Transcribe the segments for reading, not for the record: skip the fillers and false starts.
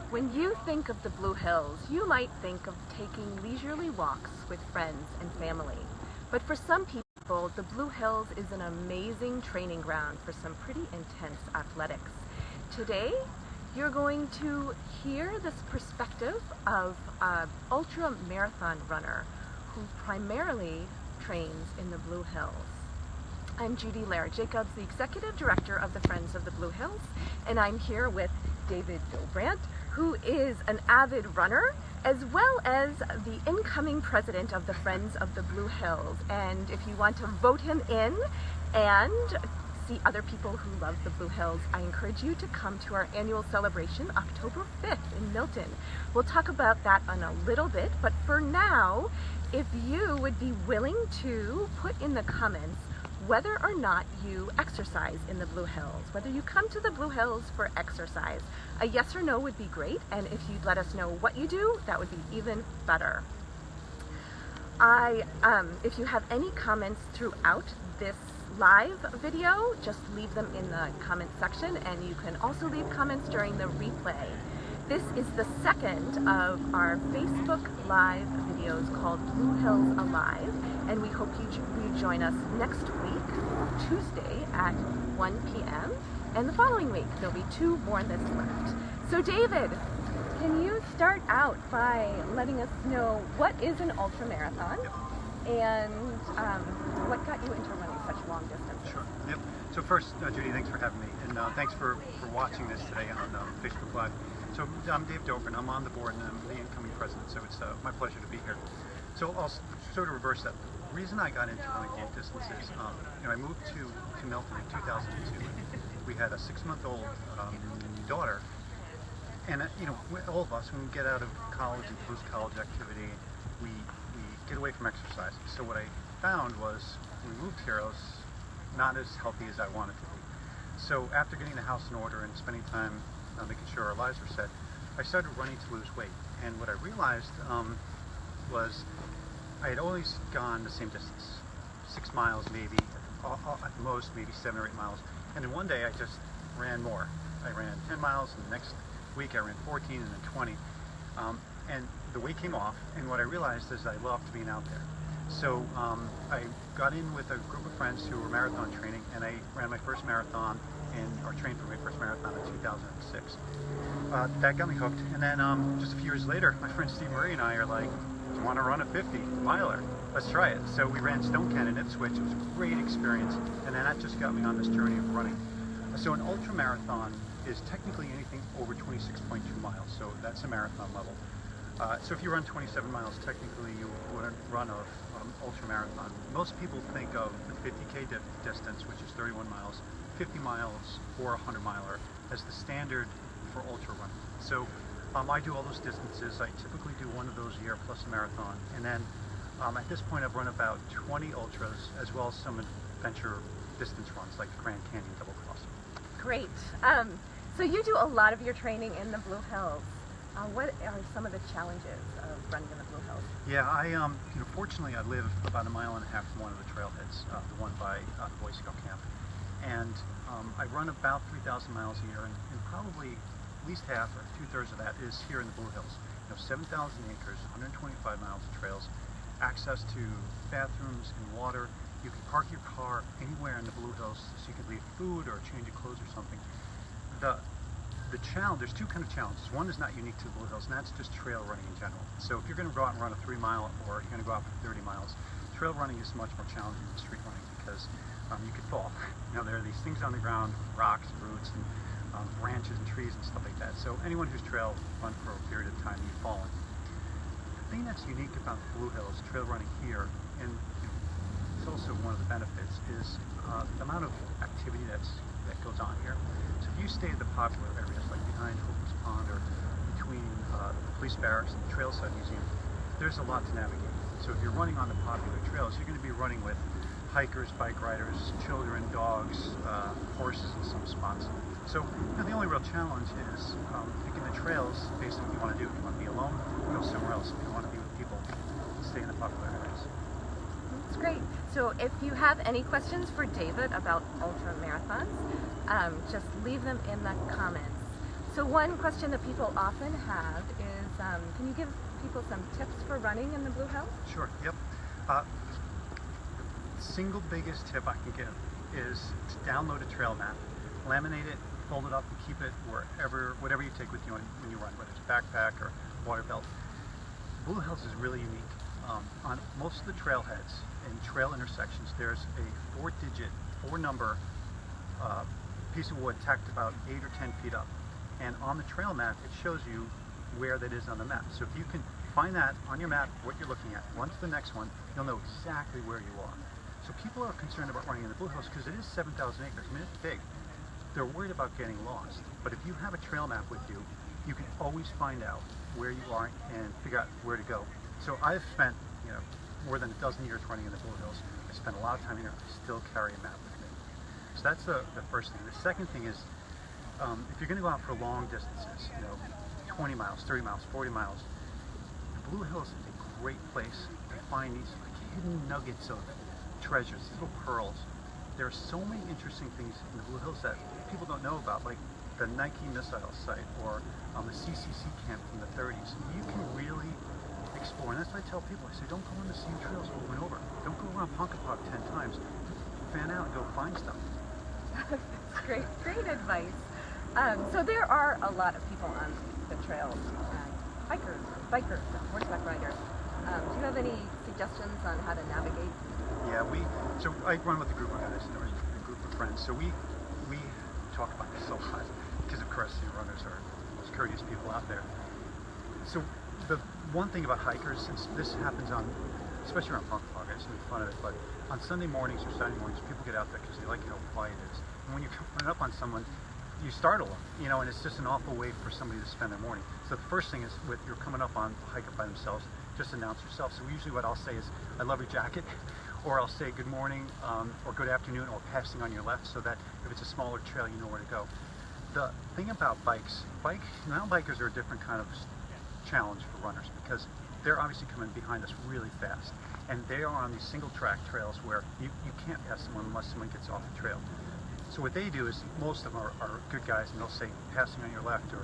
When you think of the Blue Hills, you might think of taking leisurely walks with friends and family. But for some people, the Blue Hills is an amazing training ground for some pretty intense athletics. Today, you're going to hear this perspective of an ultra marathon runner who primarily trains in the Blue Hills. I'm Judy Laird-Jacobs, the Executive Director of the Friends of the Blue Hills, and I'm here with David Dobrandt, who is an avid runner, as well as the incoming president of the Friends of the Blue Hills. And if you want to vote him in and see other people who love the Blue Hills, I encourage you to come to our annual celebration October 5th in Milton. We'll talk about that in a little bit, but for now, if you would be willing to put in the comments whether or not you exercise in the Blue Hills, whether you come to the Blue Hills for exercise. A yes or no would be great, and if you'd let us know what you do, that would be even better. If you have any comments throughout this live video, just leave them in the comment section, and you can also leave comments during the replay. This is the second of our Facebook Live videos called Blue Hills Alive, and we hope you join us next week, Tuesday at 1 p.m. And the following week, there'll be 2 more that's left. So David, can you start out by letting us know what is an ultramarathon and what got you into running such long distances? Sure. Yep. So first, Judy, thanks for having me, and thanks for watching this today on Facebook Live. So I'm Dave Dobrandt. I'm on the board and I'm the incoming president, so it's my pleasure to be here. So I'll sort of reverse that. The reason I got into running long distances, I moved to Milton in 2002. We had a 6-month-old daughter, and all of us, when we get out of college and post-college activity, we get away from exercise. So what I found was when we moved here, I was not as healthy as I wanted to be. So after getting the house in order and spending time making sure our lives were set, I started running to lose weight. And what I realized was I had always gone the same distance, 6 miles maybe, at most maybe 7 or 8 miles. And then one day I just ran more. I ran 10 miles, and the next week I ran 14 and then 20. And the weight came off, and what I realized is I loved being out there. So I got in with a group of friends who were marathon training, and I ran my first marathon or trained for my first marathon in 2006. That got me hooked, and then just a few years later, my friend Steve Murray and I are like, do you want to run a 50-miler? Let's try it. So we ran Stone Canyon Ipswich. It was a great experience, and then that just got me on this journey of running. So an ultra marathon is technically anything over 26.2 miles, so that's a marathon level. So if you run 27 miles, technically you wouldn't run an ultra marathon. Most people think of the 50K distance, which is 31 miles, 50 miles or a 100-miler as the standard for ultra running. So I do all those distances. I typically do one of those a year plus a marathon. And then at this point I've run about 20 ultras as well as some adventure distance runs like the Grand Canyon Double Cross. Great. So you do a lot of your training in the Blue Hills. What are some of the challenges of running in the Blue Hills? Yeah, fortunately I live about 1.5 miles from one of the trailheads, the one by the Boy Scout camp. And I run about 3,000 miles a year, and probably at least half or 2/3 of that is here in the Blue Hills. 7,000 acres, 125 miles of trails, access to bathrooms and water. You can park your car anywhere in the Blue Hills, so you can leave food or change your clothes or something. The challenge, there's 2 kind of challenges. One is not unique to the Blue Hills, and that's just trail running in general. So if you're going to go out and run a 3-mile or you're going to go out for 30 miles, trail running is much more challenging than street running because you could fall. There are these things on the ground, rocks, roots, and branches and trees and stuff like that. So anyone who's trail run for a period of time, you've fallen. The thing that's unique about the Blue Hills, trail running here, and it's also one of the benefits, is the amount of activity that goes on here. So if you stay at the popular areas like behind Hopeless Pond or between the police barracks and the Trailside Museum, there's a lot to navigate. So if you're running on the popular trails, you're going to be running with hikers, bike riders, children, dogs, horses in some spots. So the only real challenge is picking the trails based on what you want to do. If you want to be alone, go somewhere else. If you want to be with people, stay in the popular areas. That's great. So if you have any questions for David about ultra marathons, just leave them in the comments. So one question that people often have is, can you give people some tips for running in the Blue Hills? Sure, yep. Single biggest tip I can give is to download a trail map, laminate it, fold it up, and keep it whatever you take with you when you run, whether it's a backpack or water belt. Blue Hills is really unique. On most of the trailheads and trail intersections, there's a four-number piece of wood tacked about 8 or 10 feet up. And on the trail map, it shows you where that is on the map. So if you can find that on your map, what you're looking at, run to the next one, you'll know exactly where you are. So people are concerned about running in the Blue Hills because it is 7,000 acres. I mean, it's big. They're worried about getting lost. But if you have a trail map with you, you can always find out where you are and figure out where to go. So I've spent, more than a dozen years running in the Blue Hills. I spent a lot of time here. I still carry a map with me. So that's the first thing. The second thing is, if you're going to go out for long distances, 20 miles, 30 miles, 40 miles, the Blue Hills is a great place to find these hidden nuggets of treasures, these little pearls. There are so many interesting things in the Blue Hills that people don't know about, like the Nike missile site or the CCC camp from the 30s. You can really explore, and that's what I tell people. I say, don't go on the same trails over and over. Don't go around Ponkapoag 10 times. Fan out and go find stuff. That's great advice. So there are a lot of people on the trails, hikers, bikers, horseback riders. Do you have any suggestions on how to navigate? Yeah, so I run with a group of guys, or a group of friends. So we talk about this a lot because, of course, runners are the most courteous people out there. So the one thing about hikers, since this happens especially around Ponkapoag, I just make fun of it, but on Sunday mornings or Saturday mornings, people get out there because they like how quiet it is. And when you run up on someone, you startle them, and it's just an awful way for somebody to spend their morning. So the first thing is, you're coming up on a hike up by themselves, just announce yourself. So usually what I'll say is, I love your jacket, or I'll say good morning, or good afternoon, or passing on your left, so that if it's a smaller trail, you know where to go. The thing about mountain bikers are a different kind of challenge for runners, because they're obviously coming behind us really fast. And they are on these single track trails where you can't pass someone unless someone gets off the trail. So what they do is, most of them are good guys, and they'll say passing on your left or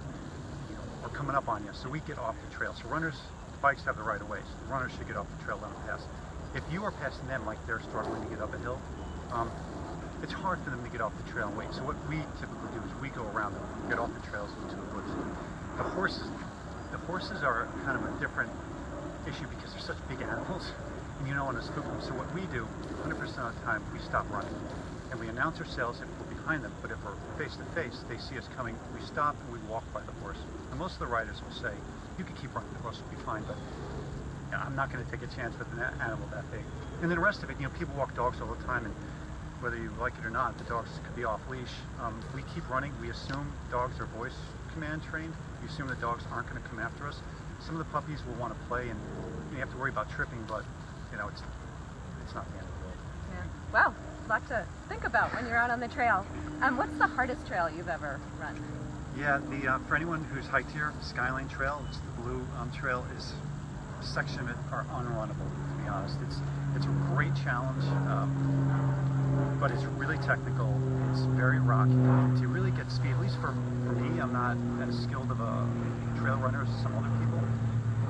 coming up on you. So we get off the trail. So bikes have the right of way. So the runners should get off the trail, let them pass. If you are passing them like they're struggling to get up a hill, it's hard for them to get off the trail and wait. So what we typically do is we go around them, get off the trails into the woods. The horses are kind of a different issue because they're such big animals, and you don't want to spook them. So what we do, 100% of the time, we stop running. And we announce ourselves if we're behind them, but if we're face to face, they see us coming, we stop and we walk by the horse. And most of the riders will say, you can keep running, the horse will be fine, but I'm not going to take a chance with an animal that big. And then the rest of it, people walk dogs all the time, and whether you like it or not, the dogs could be off leash. We keep running. We assume dogs are voice command trained. We assume the dogs aren't going to come after us. Some of the puppies will want to play, and you have to worry about tripping, but it's not the end of the world. Yeah. Wow. A lot to think about when you're out on the trail. What's the hardest trail you've ever run? Yeah, for anyone who's hiked here, Skyline Trail, it's the Blue Trail, is a section of it are unrunnable, to be honest. It's a great challenge, but it's really technical. It's very rocky. To really get speed, at least for me, I'm not as skilled of a trail runner as some other people.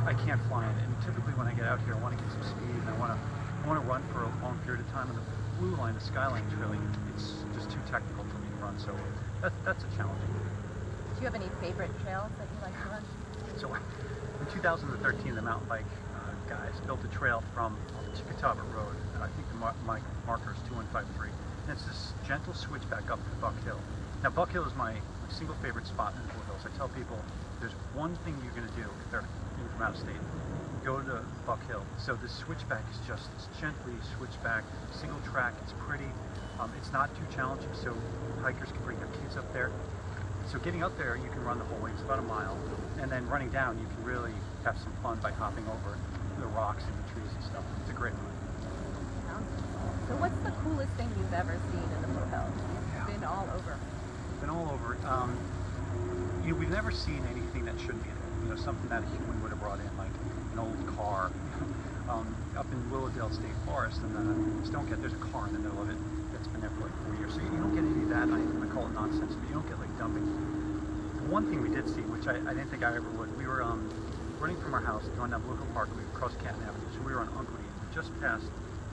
I can't fly in it. And typically when I get out here, I want to get some speed, and I want to run for a long period of time. And the Blue Line, the Skyline Trail, it's just too technical for me to run, so that's a challenge. Do you have any favorite trails that you like to run? So in 2013, the mountain bike guys built a trail from Chickatawba Road, and I think the marker is 2153, and it's this gentle switchback up to Buck Hill. Now Buck Hill is my single favorite spot in the Blue Hills. I tell people, there's one thing you're going to do if they're from out of state. Go to Buck Hill. So the switchback is just this gently switchback, single track. It's pretty. It's not too challenging, so hikers can bring their kids up there. So getting up there, you can run the whole way. It's about a mile, and then running down, you can really have some fun by hopping over the rocks and the trees and stuff. It's a great run. So what's the coolest thing you've ever seen in the Blue Hills? You've been all over. Been all over. We've never seen anything that shouldn't be in it. Something that a human would have brought in, like an old car. Up in Willowdale State Forest, and Stonecat, there's a car in the middle of it that's been there for like 4 years. So you don't get any of that. I call it nonsense, but you don't get like dumping. one thing we did see, which I didn't think I ever would, we were running from our house, going down Blue Hill Park, we crossed Canton Avenue, so we were on Unquity, just past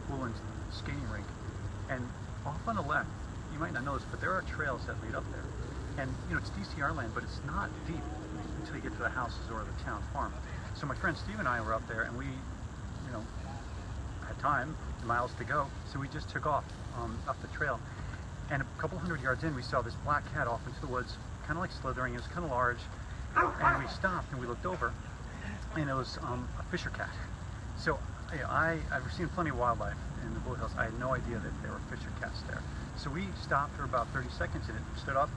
Woolen's skating rink, and off on the left, you might not know this, but there are trails that lead up there. And, you know, it's DCR land, but it's not deep until you get to the houses or the town farm. So my friend Steve and I were up there, and we, you know, had time, miles to go, so we just took off up the trail. And a couple hundred yards in, we saw this black cat off into the woods, kind of like slithering. It was kind of large, and we stopped and we looked over, and it was a fisher cat. So you know, I've seen plenty of wildlife in the Blue Hills. I had no idea that there were fisher cats there. So we stopped for about 30 seconds, and it stood up,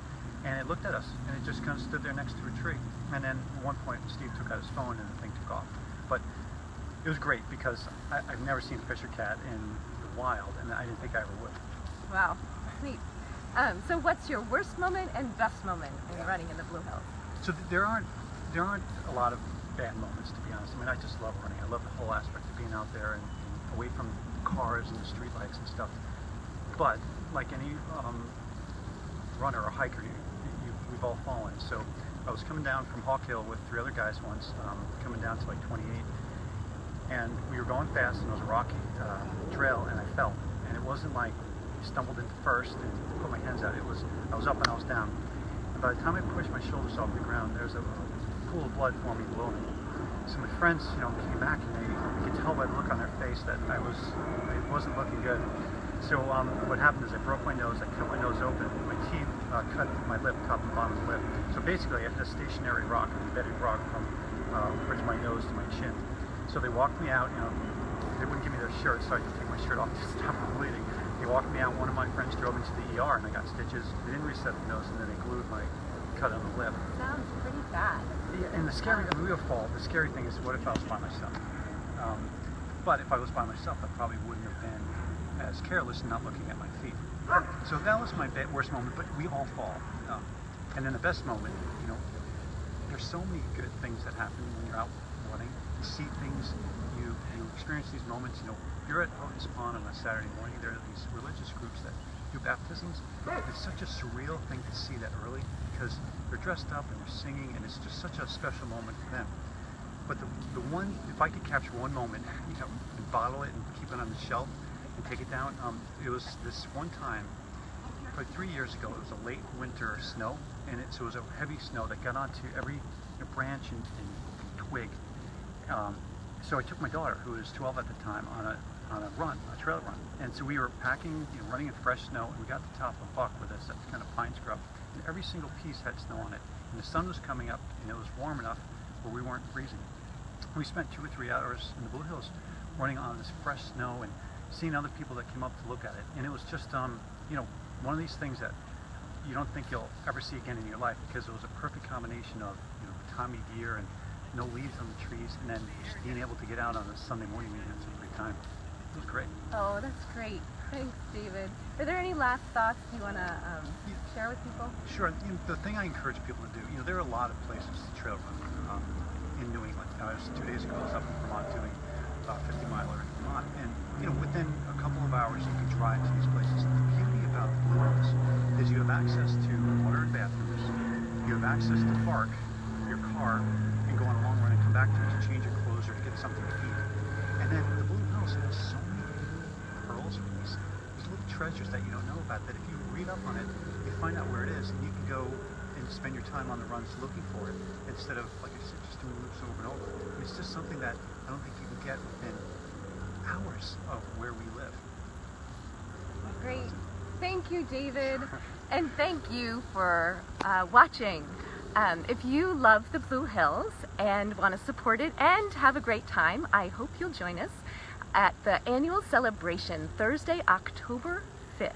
and it looked at us, and it just kind of stood there next to a tree. And then at one point, Steve took out his phone, and the thing took off. But it was great because I've never seen a fisher cat in the wild, and I didn't think I ever would. Wow, neat. So what's your worst moment and best moment in running in the Blue Hills? So there aren't a lot of bad moments, to be honest. I mean, I just love running. I love the whole aspect of being out there and away from cars and the street lights and stuff. But like any runner or hiker, we've all fallen. So I was coming down from Hawk Hill with 3 other guys once, coming down to like 28, and we were going fast, and it was a rocky trail, and I fell. And it wasn't like I stumbled into first and put my hands out. I was up and I was down. And by the time I pushed my shoulders off the ground, there's a pool of blood forming below me. So my friends, you know, came back, and you could tell by the look on their face that it wasn't looking good. So what happened is I broke my nose, I cut my nose open, my teeth cut my lip, top and bottom of the lip. So basically I had a stationary rock, an embedded rock from the bridge of my nose to my chin. So they walked me out, you know, they wouldn't give me their shirt, so I had to take my shirt off to stop the bleeding. They walked me out, one of my friends drove me to the ER, and I got stitches. They didn't reset the nose, and then they glued my cut on the lip. Sounds pretty bad. Yeah, and the scary, I mean, we were fall. The scary thing is, what if I was by myself? But if I was by myself, I probably wouldn't have been as careless and not looking at my feet. So that was my worst moment, but we all fall. And then the best moment, you know, there's so many good things that happen when you're out running. You see things, you experience these moments. You know, you're at Houghton's Pond on a Saturday morning. There are these religious groups that do baptisms. It's such a surreal thing to see that early because they're dressed up and they're singing, and it's just such a special moment for them. But the one, if I could capture one moment, you know, and bottle it and keep it on the shelf and take it down, it was this one time, probably 3 years ago. It was a late winter snow, and so it was a heavy snow that got onto every branch and twig. So I took my daughter, who was 12 at the time, on a trail run. And so we were packing, you know, running in fresh snow, and we got to the top of a buck with this kind of pine scrub, and every single piece had snow on it. And the sun was coming up, and it was warm enough where we weren't freezing. We spent 2 or 3 hours in the Blue Hills running on this fresh snow and seeing other people that came up to look at it. And it was just, you know, one of these things that you don't think you'll ever see again in your life, because it was a perfect combination of, you know, the time of year and no leaves on the trees, and then just being able to get out on a Sunday morning and have some great time. It was great. Oh, that's great. Thanks, David. Are there any last thoughts you want to share with people? Sure. You know, the thing I encourage people to do, you know, there are a lot of places to trail run in New England. I was 2 days ago, I was up in Vermont doing a 50-miler in Vermont, and you know, within a couple of hours you can drive to these places. The beauty about the Blue Hills is you have access to water and bathrooms, you have access to park your car and go on a long run and come back to it to change your clothes or to get something to eat. And then the Blue Hills has so many pearls from these little treasures that you don't know about, that if you read up on it, you find out where it is, and you can go and spend your time on the runs looking for it instead of, like I said, just doing loops over and over. It's just something that I don't think you can get within hours of where we live. Great. Thank you, David. And thank you for watching. If you love the Blue Hills and want to support it and have a great time, I hope you'll join us at the annual celebration Thursday, October 5th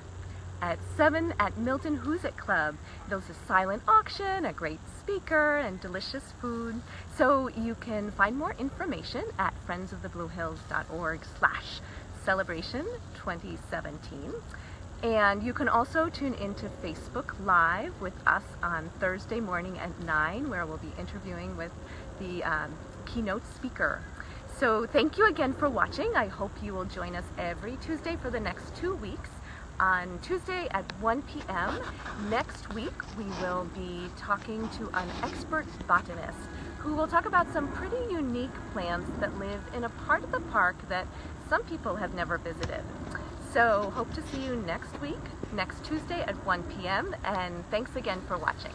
at 7 at Milton Hoosick Club. There's a silent auction, a great speaker, and delicious food. So you can find more information at friendsofthebluehills.org/celebration2017. And you can also tune into Facebook Live with us on Thursday morning at 9, where we'll be interviewing with the keynote speaker. So thank you again for watching. I hope you will join us every Tuesday for the next 2 weeks on Tuesday at 1 p.m. Next week, we will be talking to an expert botanist who will talk about some pretty unique plants that live in a part of the park that some people have never visited. So hope to see you next week, next Tuesday at 1 p.m. and thanks again for watching.